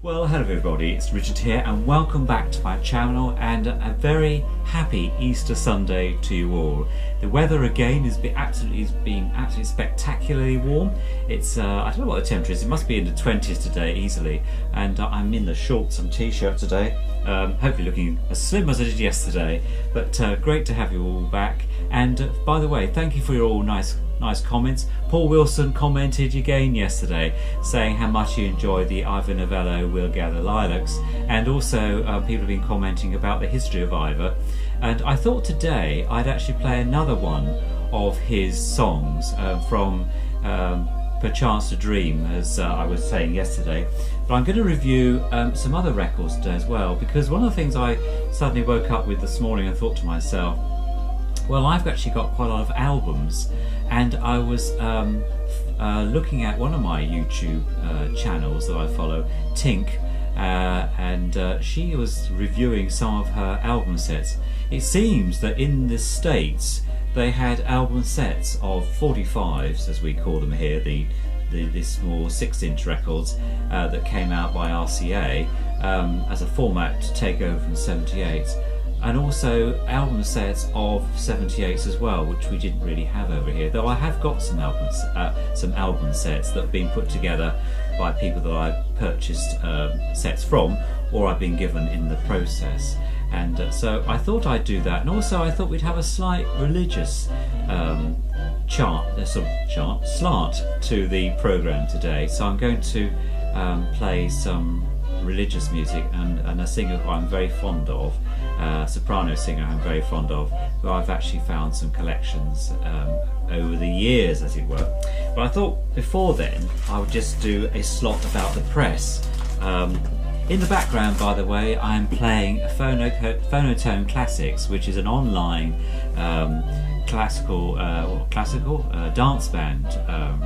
Well, hello everybody, it's Richard here and welcome back to my channel and a very happy Easter Sunday to you all. The weather again has been absolutely spectacularly warm. It's I don't know what the temperature is, it must be in the 20s today easily, and I'm in the shorts and t-shirt today, hopefully looking as slim as I did yesterday, but great to have you all back. And by the way, thank you for your all nice comments. Paul Wilson commented again yesterday saying how much he enjoyed the Ivor Nevello We'll Gather Lilacs, and also people have been commenting about the history of Ivor, and I thought today I'd actually play another one of his songs from Perchance to Dream, as I was saying yesterday, but I'm going to review some other records today as well, because one of the things I suddenly woke up with this morning and thought to myself, well, I've actually got quite a lot of albums, and I was looking at one of my YouTube channels that I follow, Tink, and she was reviewing some of her album sets. It seems that in the States they had album sets of 45s, as we call them here, the small 6-inch records that came out by RCA as a format to take over from 78s. And also album sets of 78s as well, which we didn't really have over here. Though I have got some album sets that have been put together by people that I've purchased sets from, or I've been given in the process. And so I thought I'd do that. And also I thought we'd have a slight religious slant to the program today. So I'm going to play some religious music and a singer who I'm very fond of, soprano singer I'm very fond of, who I've actually found some collections over the years, as it were. But I thought before then I would just do a slot about the press. In the background, by the way, I'm playing a Phonotone Classics, which is an online classical dance band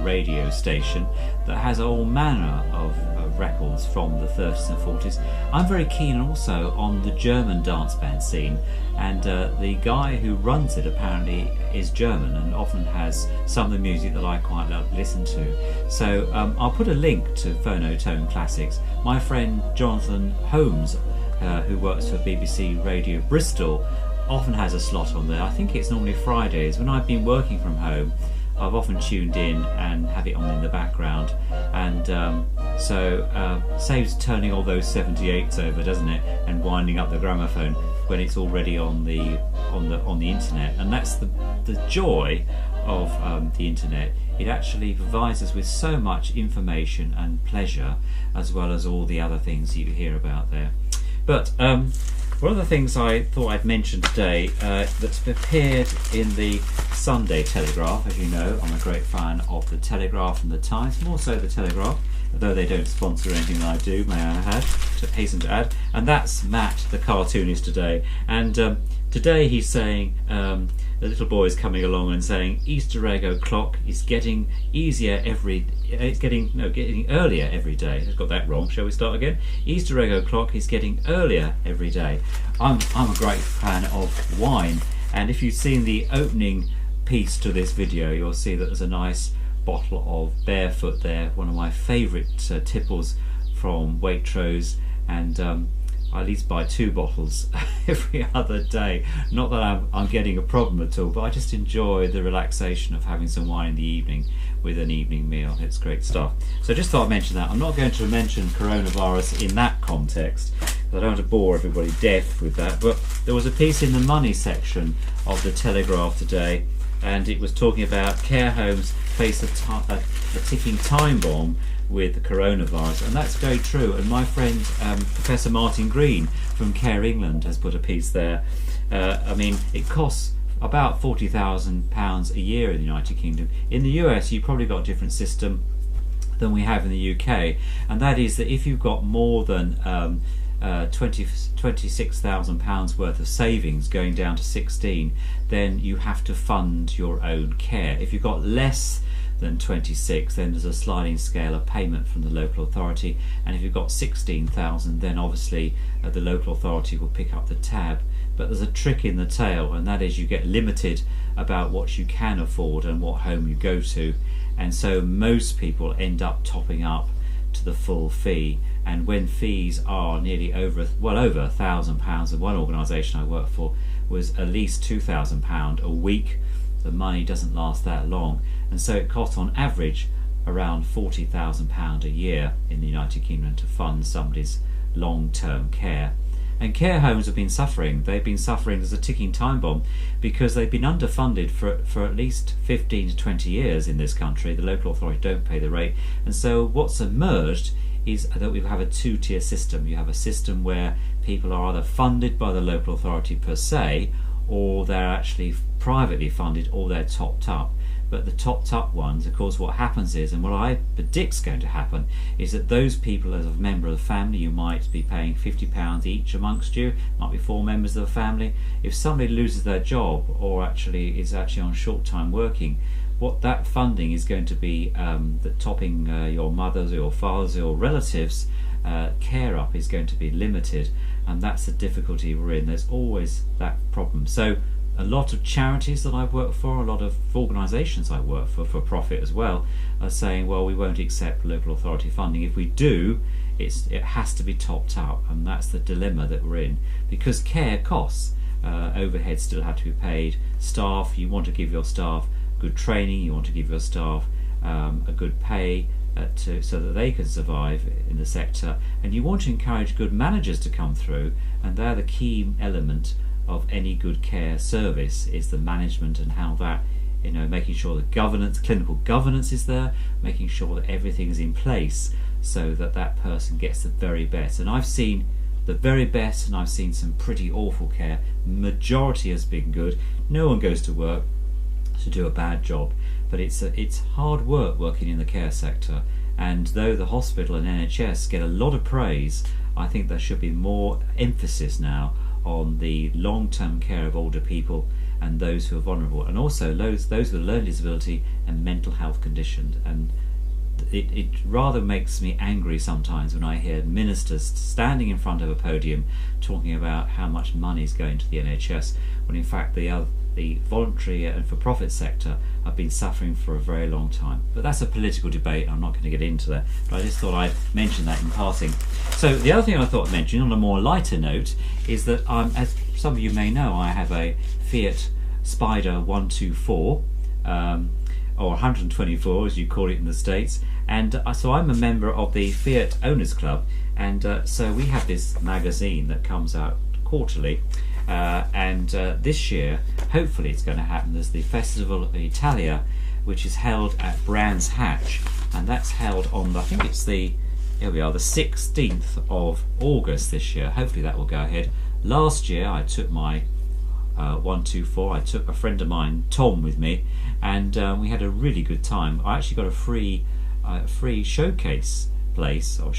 radio station that has all manner of records from the 30s and 40s. I'm very keen also on the German dance band scene, and the guy who runs it apparently is German and often has some of the music that I quite love to listen to. So I'll put a link to Phonotone Classics. My friend Jonathan Holmes, who works for BBC Radio Bristol, often has a slot on there. I think it's normally Fridays. When I've been working from home, I've often tuned in and have it on in the background, and so saves turning all those 78s over, doesn't it, and winding up the gramophone when it's already on the internet. And that's the joy of the internet. It actually provides us with so much information and pleasure, as well as all the other things you hear about there. But one of the things I thought I'd mention today that's appeared in the Sunday Telegraph. As you know, I'm a great fan of the Telegraph and the Times, more so the Telegraph, although they don't sponsor anything that I do, may I hasten to add. And that's Matt, the cartoonist, today. And today he's saying, the little boy is coming along and saying, Easter egg o'clock is getting getting earlier every day. I've got that wrong. Shall we start again? Easter egg o'clock is getting earlier every day. I'm a great fan of wine, and if you've seen the opening piece to this video, you'll see that there's a nice bottle of Barefoot there, one of my favourite tipples from Waitrose, and I at least buy 2 bottles every other day. Not that I'm getting a problem at all, but I just enjoy the relaxation of having some wine in the evening with an evening meal. It's great stuff. So just thought I'd mention that. I'm not going to mention coronavirus in that context, because I don't want to bore everybody deaf with that, but there was a piece in the money section of the Telegraph today, and it was talking about care homes face a ticking time bomb with the coronavirus, and that's very true. And my friend Professor Martin Green from Care England has put a piece there. I mean, it costs about £40,000 a year in the United Kingdom. In the US, you've probably got a different system than we have in the UK, and that is that if you've got more than £26,000 worth of savings going down to 16, then you have to fund your own care. If you've got less than 26, then there's a sliding scale of payment from the local authority, and if you've got 16,000, then obviously the local authority will pick up the tab. But there's a trick in the tail, and that is you get limited about what you can afford and what home you go to, and so most people end up topping up to the full fee, and when fees are nearly over £1,000, and one organisation I work for was at least £2,000 a week, the money doesn't last that long, and so it costs on average around £40,000 a year in the United Kingdom to fund somebody's long-term care. And care homes have been suffering. They've been suffering as a ticking time bomb because they've been underfunded for at least 15 to 20 years in this country. The local authorities don't pay the rate, and so what's emerged is that we have a two-tier system. You have a system where people are either funded by the local authority per se, or they're actually privately funded, or they're topped up. But the topped up ones, of course, what happens is, and what I predict is going to happen, is that those people, as a member of the family, you might be paying £50 each amongst you, might be 4 members of the family. If somebody loses their job or is actually on short-time working, what that funding is going to be, topping your mother's or your father's or relatives' care up is going to be limited, and that's the difficulty we're in. There's always that problem. So a lot of charities that I work for, a lot of organisations I work for profit as well, are saying, well, we won't accept local authority funding. If we do, it has to be topped up, and that's the dilemma that we're in, because care costs. Overheads still have to be paid. Staff, you want to give your staff good training, you want to give your staff a good pay so that they can survive in the sector, and you want to encourage good managers to come through, and they're the key element of any good care service, is the management, and how that, making sure that clinical governance is there, making sure that everything is in place so that that person gets the very best. And I've seen the very best, and I've seen some pretty awful care. Majority has been good. No one goes to work to do a bad job, but it's hard work working in the care sector. And though the hospital and NHS get a lot of praise, I think there should be more emphasis now on the long-term care of older people and those who are vulnerable, and also those with a learning disability and mental health conditions. And it rather makes me angry sometimes when I hear ministers standing in front of a podium talking about how much money is going to the NHS, when in fact the voluntary and for-profit sector have been suffering for a very long time. But that's a political debate, I'm not going to get into that, but I just thought I'd mention that in passing. So the other thing I thought I'd mention on a more lighter note is that, as some of you may know, I have a Fiat Spider 124, or 124 as you call it in the States, and so I'm a member of the Fiat Owners Club, and so we have this magazine that comes out quarterly, and this year hopefully it's going to happen. There's the Festival of Italia, which is held at Brands Hatch, and that's held on, I think it's the 16th of August this year. Hopefully that will go ahead. Last year I took my 124, I took a friend of mine, Tom, with me, and we had a really good time. I actually got a free showcase place, or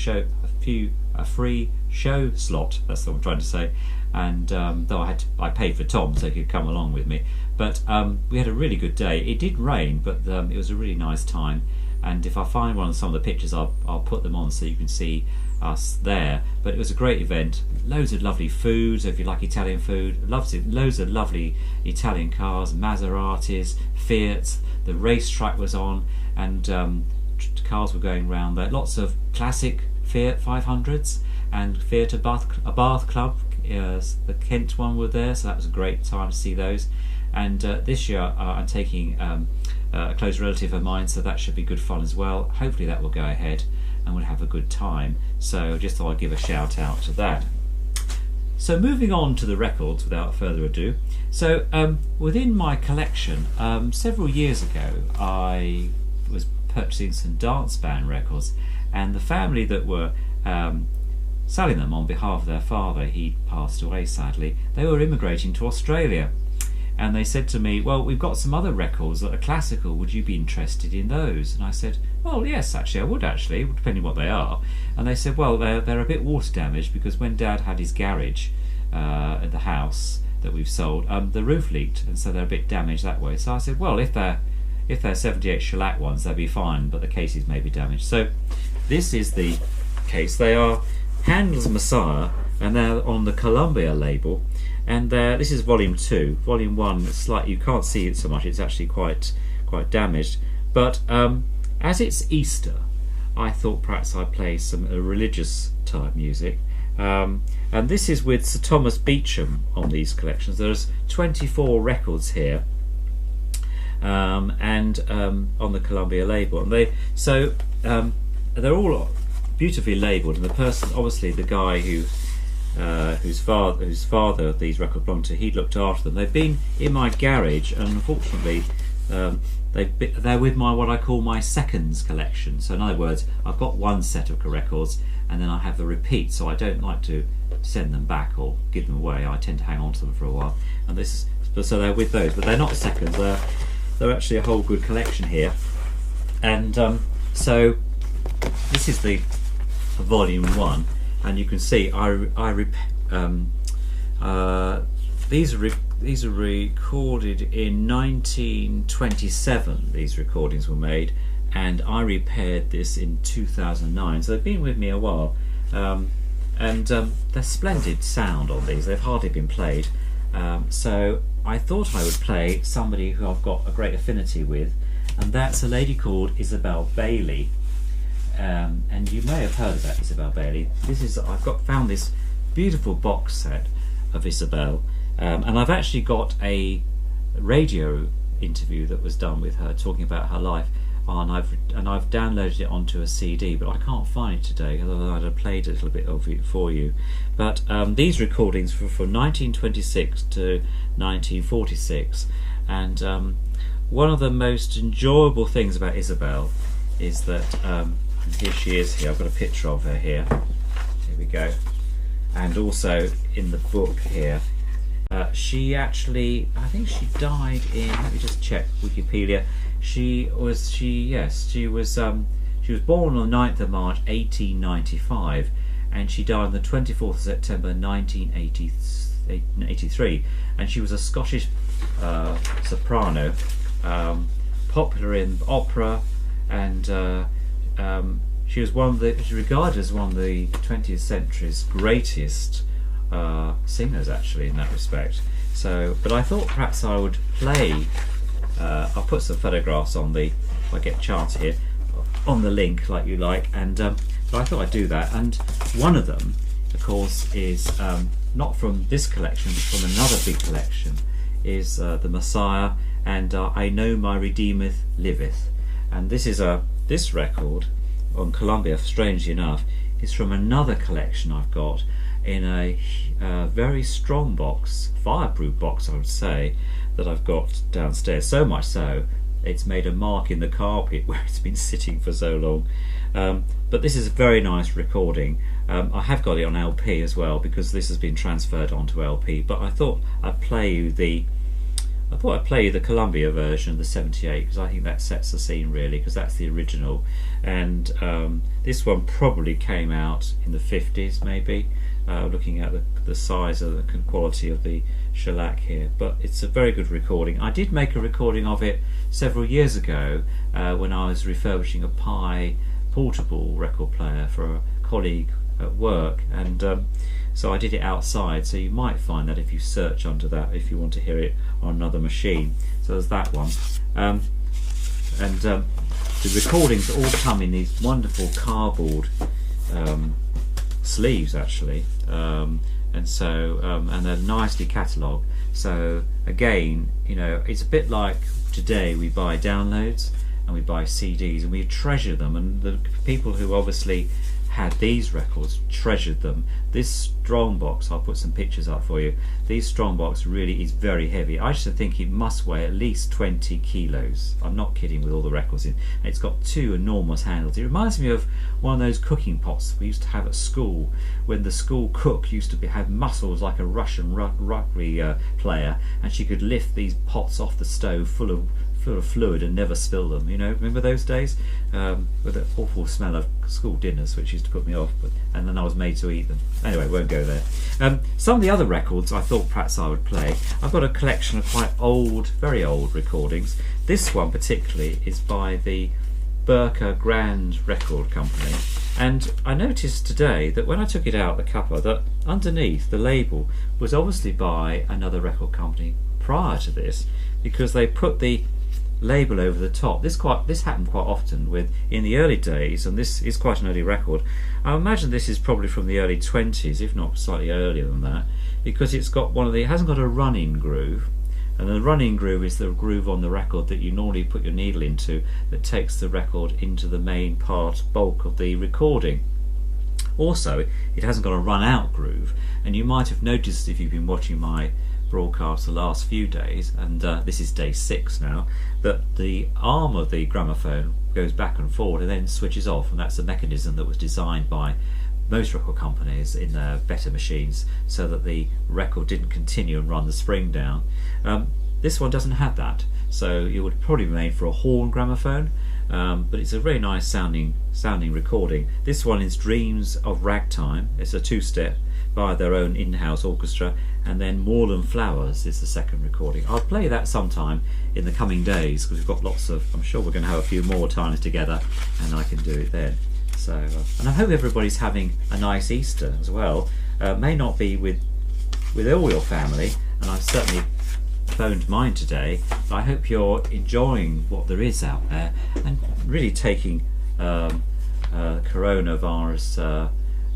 a free show slot, that's what I'm trying to say. And though I paid for Tom so he could come along with me, but we had a really good day. It did rain, but it was a really nice time, and if I find some of the pictures, I'll put them on so you can see us there. But it was a great event, loads of lovely food, so if you like Italian food, loads of lovely Italian cars, Maseratis, Fiats, the racetrack was on, and cars were going around there, lots of classic Fiat 500s and Fiat Abarth Club, the Kent one were there, so that was a great time to see those. And this year I'm taking a close relative of mine, so that should be good fun as well. Hopefully that will go ahead and we'll have a good time, so just thought I'd give a shout out to that. So moving on to the records without further ado, so within my collection, several years ago I was purchasing some dance band records, and the family that were selling them on behalf of their father, he passed away sadly, they were immigrating to Australia, and they said to me, well, we've got some other records that are classical, would you be interested in those? And I said, well, yes, actually I would, depending what they are. And they said, well, they're a bit water damaged, because when Dad had his garage at the house that we've sold, the roof leaked, and so they're a bit damaged that way. So I said, well, if they're 78 shellac ones, they'll be fine, but the cases may be damaged. So this is the case. They are Handel's Messiah, and they're on the Columbia label, and this is volume 2. Volume 1, you can't see it so much, it's actually quite damaged, but as it's Easter, I thought perhaps I'd play some religious type music. And this is with Sir Thomas Beecham on these collections. There's 24 records here, and on the Columbia label, and they're all beautifully labelled. And the person, obviously, the guy whose father these records belonged to, he looked after them. They've been in my garage, and unfortunately, they're with what I call my seconds collection. So in other words, I've got one set of records, and then I have the repeat. So I don't like to send them back or give them away. I tend to hang on to them for a while. And so they're with those, but they're not seconds. They're actually a whole good collection here. And so this is the volume 1, and you can see these are recorded in 1927. These recordings were made, and I repaired this in 2009. So they've been with me a while, and they're splendid sound on these. They've hardly been played, so I thought I would play somebody who I've got a great affinity with, and that's a lady called Isabel Baillie. And you may have heard about Isabel Baillie. I've found this beautiful box set of Isabel, and I've actually got a radio interview that was done with her talking about her life, and I've downloaded it onto a CD, but I can't find it today, although I'd have played a little bit of it for you. But these recordings were from 1926 to 1946, and one of the most enjoyable things about Isabel is that and here she is here. I've got a picture of her here. Here we go. And also in the book here, she actually, I think she died in, let me just check Wikipedia. She was born on the 9th of March 1895, and she died on the 24th of September 1983. And she was a Scottish soprano, popular in opera, and she's regarded as one of the 20th century's greatest singers, actually, in that respect. So, but I thought perhaps I would play. I'll put some photographs on if I get a chance here, on the link, like you like. And but I thought I'd do that. And one of them, of course, is not from this collection, but from another big collection. Is the Messiah and I Know My Redeemer Liveth. And this record on Columbia, strangely enough, is from another collection I've got in a very strong box, fireproof box I would say, that I've got downstairs. So much so, it's made a mark in the carpet where it's been sitting for so long. But this is a very nice recording. I have got it on LP as well, because this has been transferred onto LP, but I thought I'd play you the Columbia version of the 78, because I think that sets the scene really, because that's the original. And this one probably came out in the 50s maybe, looking at the size of the quality of the shellac here. But it's a very good recording. I did make a recording of it several years ago when I was refurbishing a Pi portable record player for a colleague at work, and so I did it outside, so you might find that if you search under that, if you want to hear it on another machine. So there's that one, and the recordings all come in these wonderful cardboard sleeves, actually, and so and they're nicely catalogued. So again, you know, it's a bit like today we buy downloads and we buy CDs and we treasure them, and the people who obviously had these records treasured them. This strongbox, I'll put some pictures up for you, this strongbox really is very heavy. I should think it must weigh at least 20 kilos. I'm not kidding, with all the records in. And it's got two enormous handles. It reminds me of one of those cooking pots we used to have at school, when the school cook used to have muscles like a Russian rugby player, and she could lift these pots off the stove full of fluid and never spill them. You know, remember those days, with the awful smell of school dinners, which used to put me off, and then I was made to eat them. Anyway, won't go there. Some of the other records I thought perhaps I would play. I've got a collection of quite old, very old recordings. This one particularly is by the Burka Grand Record Company, and I noticed today that when I took it out, the cover, that underneath the label was obviously by another record company prior to this, because they put the label over the top. This happened quite often in the early days, and this is quite an early record. I imagine this is probably from the early 20s, if not slightly earlier than that, because it hasn't got a running groove, and the running groove is the groove on the record that you normally put your needle into, that takes the record into the main bulk of the recording. Also, it hasn't got a run out groove, and you might have noticed if you've been watching my broadcast the last few days, and this is day 6 now, that the arm of the gramophone goes back and forward and then switches off, and that's a mechanism that was designed by most record companies in their better machines so that the record didn't continue and run the spring down. This one doesn't have that, so it would probably be made for a horn gramophone, but it's a very nice sounding recording. This one is Dreams of Ragtime. It's a 2-step by their own in-house orchestra, and then Moorland Flowers is the second recording. I'll play that sometime in the coming days, because we've got I'm sure we're going to have a few more times together, and I can do it then. So, and I hope everybody's having a nice Easter as well. May not be with all your family, and I've certainly phoned mine today, but I hope you're enjoying what there is out there and really taking coronavirus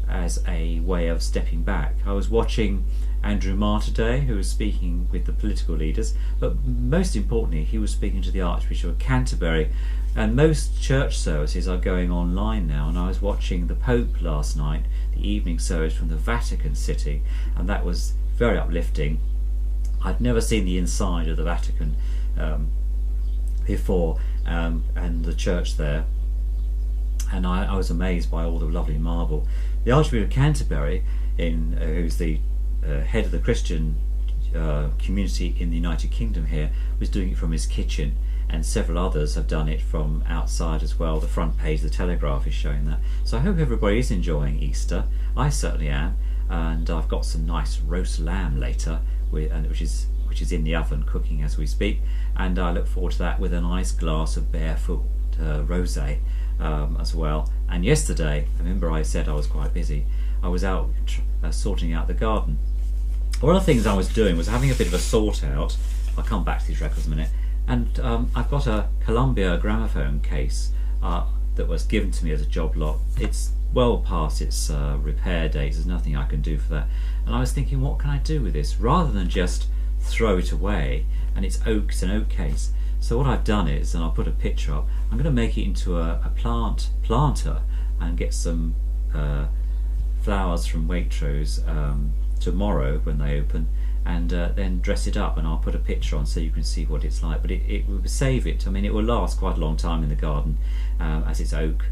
as a way of stepping back. I was watching Andrew Marr today, who was speaking with the political leaders, but most importantly he was speaking to the Archbishop of Canterbury, and most church services are going online now, and I was watching the Pope last night, the evening service from the Vatican City, and that was very uplifting. I'd never seen the inside of the Vatican before, and the church there, and I was amazed by all the lovely marble. The Archbishop of Canterbury, who's the head of the Christian community in the United Kingdom here, was doing it from his kitchen, and several others have done it from outside as well. The front page of the Telegraph is showing that. So I hope everybody is enjoying Easter. I certainly am, and I've got some nice roast lamb later, which is in the oven cooking as we speak, and I look forward to that with a nice glass of barefoot rosé as well. And yesterday, I remember I said I was quite busy. I was out sorting out the garden. One of the things I was doing was having a bit of a sort out. I'll come back to these records in a minute. And I've got a Columbia gramophone case that was given to me as a job lot. It's well past its repair dates. There's nothing I can do for that. And I was thinking, what can I do with this? Rather than just throw it away, and it's an oak case. So what I've done is, and I'll put a picture up, I'm going to make it into a planter and get some flowers from Waitrose tomorrow when they open, and then dress it up, and I'll put a picture on so you can see what it's like. But it will save it. I mean, it will last quite a long time in the garden as it's oak,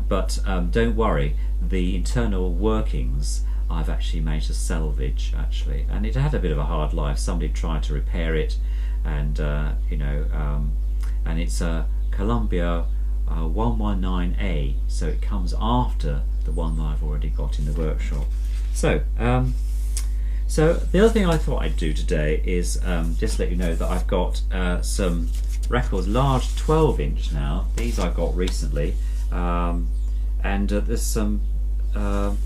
but don't worry, the internal workings I've actually managed to salvage, actually, and it had a bit of a hard life. Somebody tried to repair it, and and it's a Columbia 119A, so it comes after the one that I've already got in the workshop. So so the other thing I thought I'd do today is just let you know that I've got some records, large 12-inch now. These I got recently, and there's some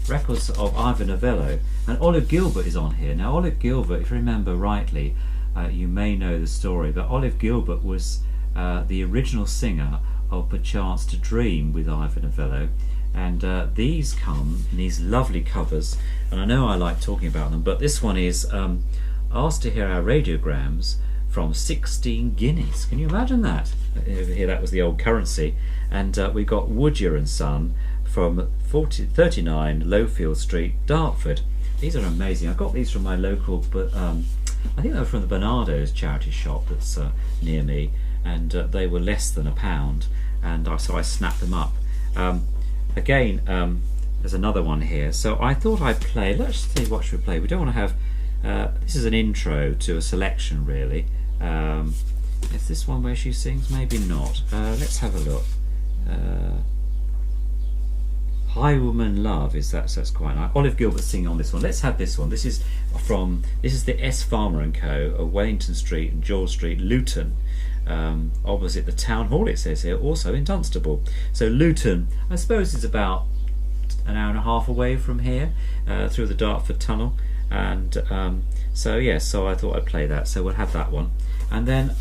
records of Ivor Nevello, and Olive Gilbert is on here. Now Olive Gilbert, if you remember rightly, you may know the story, but Olive Gilbert was the original singer of Perchance to Dream with Ivor Nevello, and these come in these lovely covers, and I know I like talking about them, but this one is Asked to Hear Our Radiograms from 16 guineas. Can you imagine that? Here, that was the old currency. And we got Woodyer and Son from 39 Lowfield Street, Dartford. These are amazing. I got these from my local, but I think they were from the Bernardo's charity shop that's near me, and they were less than £1, and so I snapped them up. Again, there's another one here. So I thought I'd play. Let's see what should we play. We don't want to have. This is an intro to a selection, really. Is this one where she sings? Maybe not. Let's have a look. Highwoman Love is that, so that's quite nice. Olive Gilbert singing on this one. Let's have this one. This is the S Farmer and Co. of Wellington Street and George Street, Luton, opposite the Town Hall, it says here, also in Dunstable. So Luton, I suppose, is about an hour and a half away from here, through the Dartford Tunnel, and so yes, so I thought I'd play that. So we'll have that one, and then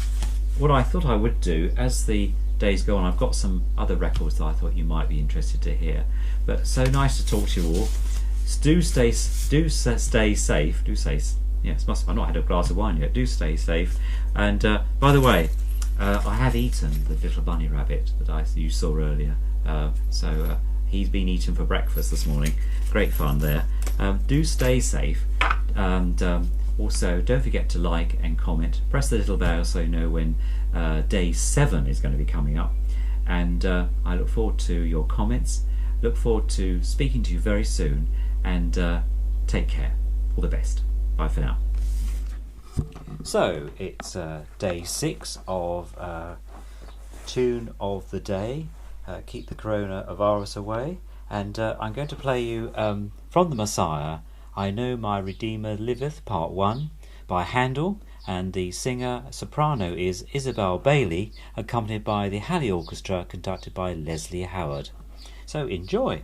what I thought I would do as the days go on, I've got some other records that I thought you might be interested to hear. But so nice to talk to you all. Do stay safe. Do stay. Yes, I've not had a glass of wine yet. Do stay safe. And by the way, I have eaten the little bunny rabbit that you saw earlier. So he's been eaten for breakfast this morning. Great fun there. Do stay safe, and also don't forget to like and comment. Press the little bell so you know when day 7 is going to be coming up. And I look forward to your comments. Look forward to speaking to you very soon. And take care. All the best. Bye for now. So it's day 6 of Tune of the Day. Keep the coronavirus away. And I'm going to play you from the Messiah, I Know My Redeemer Liveth, Part 1, by Handel, and the singer soprano is Isabel Baillie, accompanied by the Hallé Orchestra, conducted by Leslie Howard. So enjoy!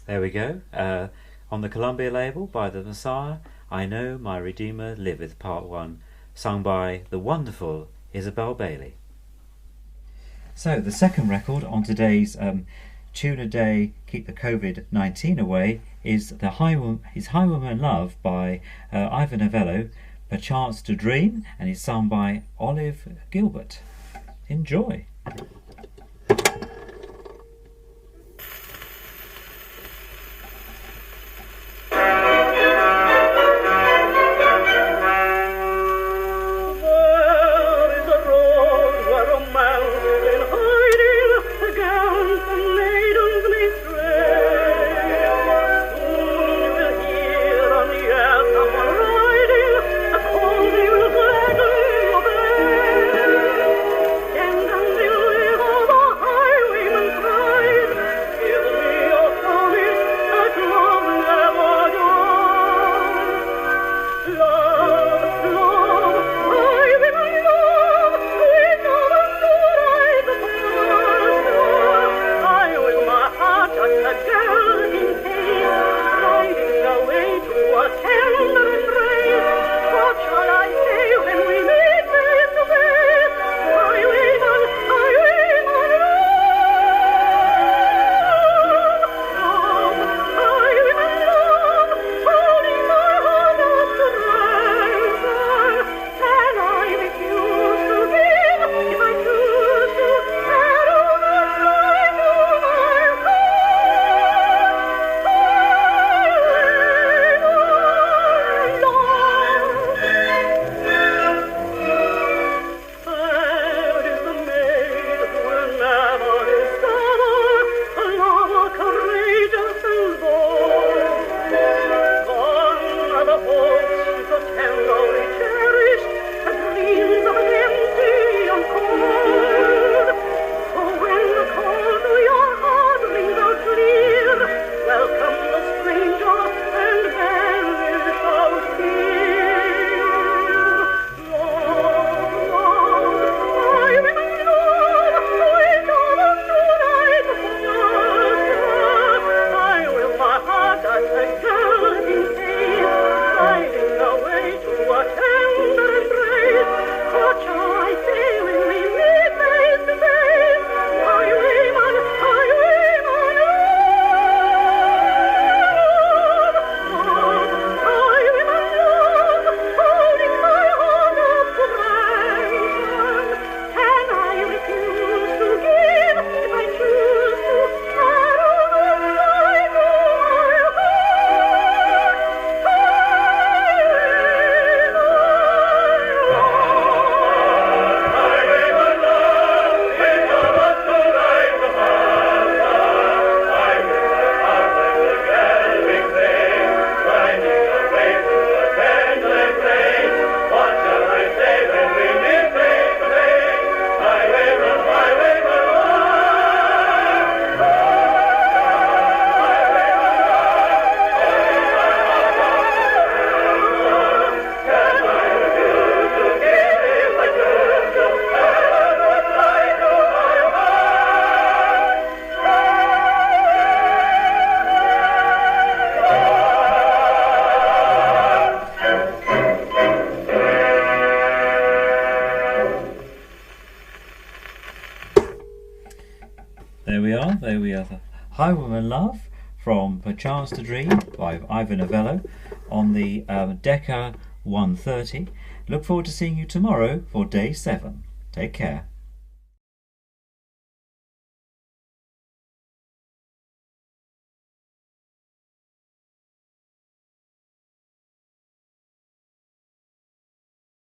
There we go. On the Columbia label by the Messiah, I Know My Redeemer Liveth, Part 1, sung by the wonderful Isabel Baillie. So the second record on today's Tune a Day, Keep the COVID-19 Away is High Woman Love by Ivor Nevello, Perchance to Dream, and it's sung by Olive Gilbert. Enjoy. There we are. The High Woman Love from Perchance to Dream by Ivor Nevello on the Decca 130. Look forward to seeing you tomorrow for day 7. Take care.